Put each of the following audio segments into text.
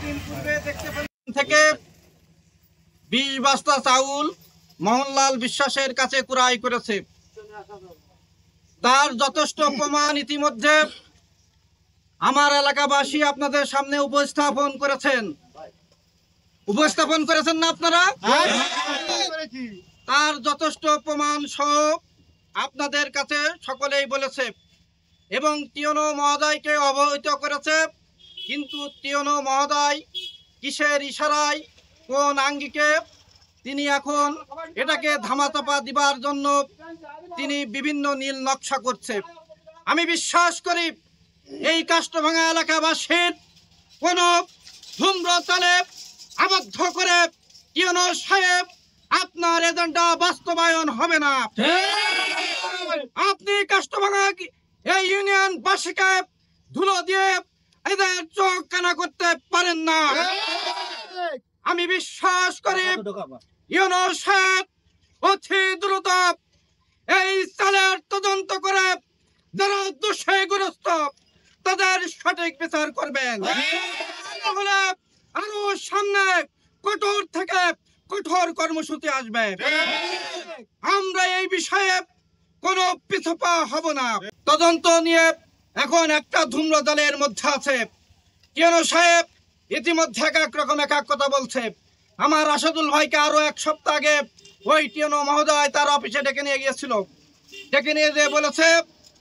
কিছুদিন পূর্বে দেখতে পেলেন থেকে 20 বস্তা চাউল মোহনলাল বিশ্বাসের কাছে ক্রয় করেছে। তার যথেষ্ট প্রমাণ ইতিমধ্যে আমার এলাকাবাসী আপনাদের সামনে উপস্থাপন করেছেন না আপনারা? তার যথেষ্ট প্রমাণ সহ আপনাদের কাছে সকলেই বলেছে এবং টিওনো মহোদয়কে অবহিত করেছে। কিন্তু টিওনো মহোদয় কিসের ইশারায়, কোন আঙ্গিকে তিনি এখন এটাকে ধামাচাপা দিবার জন্য তিনি বিভিন্ন নীল নকশা করছে। আমি বিশ্বাস করি এই কাষ্ঠভাঙা এলাকাবাসীর কোন ধূম্রতালে আবদ্ধ করে টিওনো সাহেব আপনার এজেন্ডা বাস্তবায়ন হবে না। আপনি কাষ্ঠভাঙা এই ইউনিয়ন বাসীকে ধুলো দিয়ে এদের চোখ কানা করতে পারেন না। আমি বিশ্বাস করি টিওনো সাহেব অতি দ্রুত এই চালের তদন্ত করে যারা দোষীগ্রস্ত তাদের সঠিক বিচার করবেন। তাহলে আরো সামনে কঠোর থেকে কঠোর কর্মসূচি আসবে। আমরা এই বিষয়ে কোনো পিছপা হব না। তদন্ত নিয়ে এখন একটা ধূম্র দলের মধ্যে আছে। টিওনো সাহেব ইতিমধ্যে এক রকম এক কথা বলছে। আমার রাশেদুল ভাইকে আরো 1 সপ্তাহ আগে ওই টিওনো মহোদয় তার অফিসে ডেকে নিয়ে গিয়েছিল। ডেকে নিয়ে যেয়ে বলেছে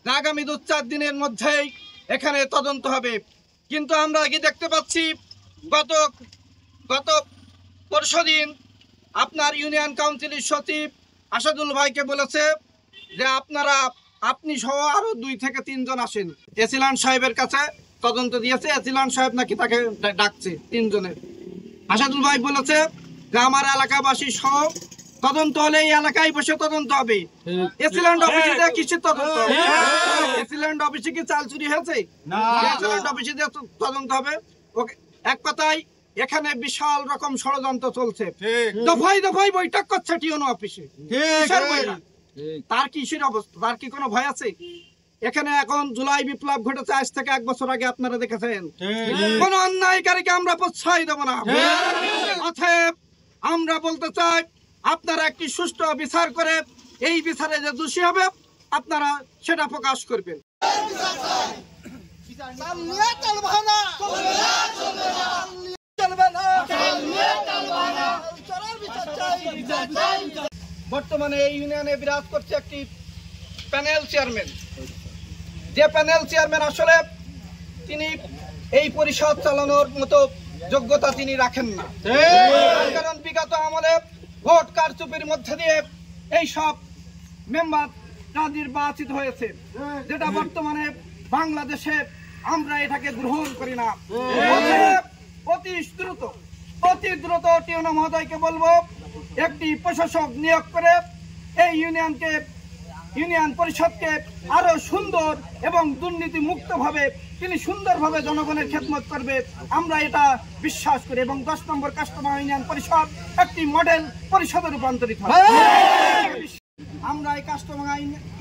আগামী 2-4 দিনের মধ্যেই এখানে তদন্ত হবে। কিন্তু আমরা কি দেখতে পাচ্ছি, গত পরশুদিন আপনার ইউনিয়ন কাউন্সিলের সচিব আসাদুল ভাইকে বলেছে যে আপনি সহ আরো 2 থেকে 3 জন আসেন। এসিলান সাহেবের কাছে তদন্ত দিয়েছে। এসিলান সাহেব নাকি তাকে ডাকছে 3 জনের। আসাদুল ভাই বলেছে যে আমার এলাকাবাসী সহ তদন্ত হলে এই এলাকায় বসে তদন্ত হবে। এসিল্যান্ড অফিসে কিসের তদন্ত হবে? এসিল্যান্ড অফিসে কি চাল চুরি হয়েছে? এসিল্যান্ড অফিসে তদন্ত হবে। ওকে, এক কথায় এখানে বিশাল রকম ষড়যন্ত্র চলছে। দফায় দফায় বৈঠক করছে টিওনো অফিসে। তার কিসের অবস্থা? তার কি কোনো ভয় আছে? এখানে এখন জুলাই বিপ্লব ঘটেছে, আজ থেকে 1 বছর আগে আপনারা দেখেছেন। কোন অন্যায়কারীকে আমরা প্রশ্রয় দেব না। অতএব আমরা বলতে চাই আপনারা একটি সুষ্ঠু বিচার করে এই বিচারে যে দোষী হবে আপনারা সেটা প্রকাশ করবেন। বর্তমানে এই ইউনিয়নে বিরাজ করছে একটি প্যানেল চেয়ারম্যান। যে প্যানেল চেয়ারম্যান আসলে তিনি এই পরিষদ চালানোর মতো যোগ্যতা তিনি রাখেন না। কারণ বিগত আমলে ভোট কারচুপির মধ্যে দিয়ে এই সব মেম্বার নির্বাচিত হয়েছে, যেটা বর্তমানে বাংলাদেশে আমরা এটাকে গ্রহণ করি না। অতি দ্রুত টিওনো মহোদয়কে বলবো একটি প্রশাসক নিয়োগ করে এই ইউনিয়ন পরিষদকে আরো সুন্দর এবং দুর্নীতি মুক্ত ভাবে তিনি সুন্দরভাবে জনগণের খেদমত করবে, আমরা এটা বিশ্বাস করি। এবং 10 নম্বর কাস্টমার ইউনিয়ন পরিষদ একটি মডেল পরিষদে রূপান্তরিত হবে। আমরা এই কাস্টমার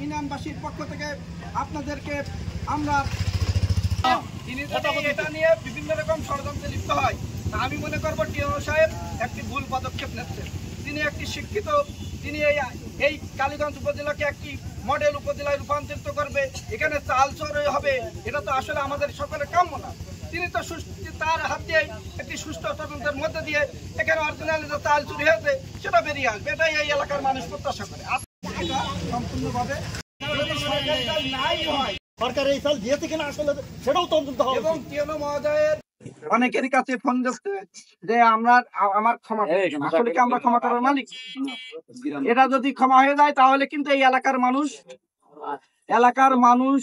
ইউনিয়নবাসীর পক্ষ থেকে আপনাদেরকে আমরা এটা নিয়ে বিভিন্ন রকম ষড়যন্ত্রে লিপ্ত হয়, আমি মনে করবো টিওনো সাহেব একটি ভুল পদক্ষেপ নিচ্ছেন। তিনি একটি শিক্ষিত, তিনি এই কালীগঞ্জ উপজেলাকে একটি মডেল উপজেলায় রূপান্তরিত করবে, এখানে চাল চোর হবে, এটা তো আসলে আমাদের সকলের কাম্য না। তিনি তো তার হাত দিয়ে একটি সুষ্ঠু তদন্তের মধ্যে দিয়ে এখানে অরিজিনালি যে চাল চুরি হয়েছে সেটা বেরিয়ে আসবে, এটাই এই এলাকার মানুষ প্রত্যাশা করে। এটা সম্পূর্ণভাবে নাই হয়, সরকার এই চাল দিয়েছে কিনা আসলে সেটাও তদন্ত হবে। এবং টিওনো মহোদয়ের অনেকের কাছে ফোন যাচ্ছে যে আমার ক্ষমা, আসলে কি আমরা ক্ষমা করার মালিক? এটা যদি ক্ষমা হয়ে যায় তাহলে কিন্তু এই এলাকার মানুষ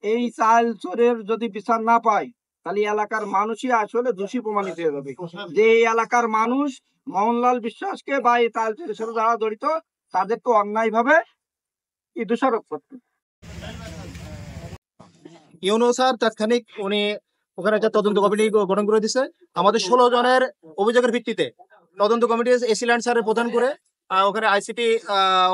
এই চাল চোরের যদি বিচার না পায় তাহলে এলাকার মানুষই আসলে দোষী প্রমাণিত হয়ে যাবে, যে এই এলাকার মানুষ মোহনলাল বিশ্বাসকে বা এই চাল চোরের সাথে যারা জড়িত তাদেরকে অন্যায় ভাবে দোষারোপ করতে। ইউনো স্যার তাৎক্ষণিক উনি ওখানে একটা তদন্ত কমিটি গঠন করে দিচ্ছে। আমাদের 16 জনের অভিযোগের ভিত্তিতে তদন্ত কমিটি এসিল্যান্ড স্যারের প্রধান করে ওখানে আইসিটি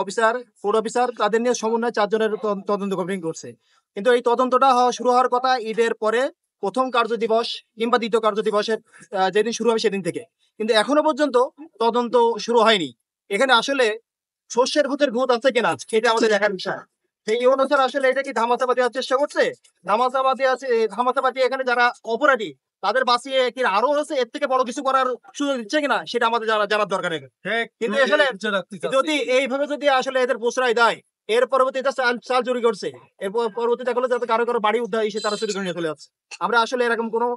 অফিসার, ফুড অফিসার তাদের নিয়ে সমন্বয়ে 4 জনের তদন্ত কমিটি করছে। কিন্তু এই তদন্তটা শুরু হওয়ার কথা ঈদের পরে, প্রথম কার্য দিবস কিংবা দ্বিতীয় কার্য দিবসের যেদিন শুরু হবে সেদিন থেকে, কিন্তু এখনো পর্যন্ত তদন্ত শুরু হয়নি। এখানে আসলে শস্যের ভূতের ভূত আছে কিনা সেটা আমাদের দেখার বিষয়। সেই অনুসারে আসলে এটা কি ধামাচাপা দেওয়ার চেষ্টা করছে? ধামাচাপা দিয়ে এখানে যারা অপরাধী তাদের বাঁচিয়ে কি আরো হচ্ছে এর থেকে বড় কিছু করার সুযোগ দিচ্ছে কিনা সেটা আমাদের জানার দরকার এখানে। কিন্তু আসলে যদি এইভাবে যদি আসলে এদের প্রশ্রয় দেয়, এর পরবর্তীতে চাল চুরি করছে, এরপর পরবর্তীতে হলো যাতে কারো কারো বাড়ি উদ্ধার এসে তারা চুরি করে নিয়ে চলে যাচ্ছে। আমরা আসলে এরকম কোনো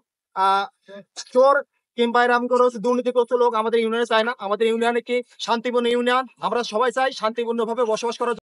চোর কিংবা এরকম কোনো দুর্নীতিগ্রস্ত লোক আমাদের ইউনিয়নে চাই না। আমাদের ইউনিয়নে কি শান্তিপূর্ণ ইউনিয়ন, আমরা সবাই চাই শান্তিপূর্ণ ভাবে বসবাস করার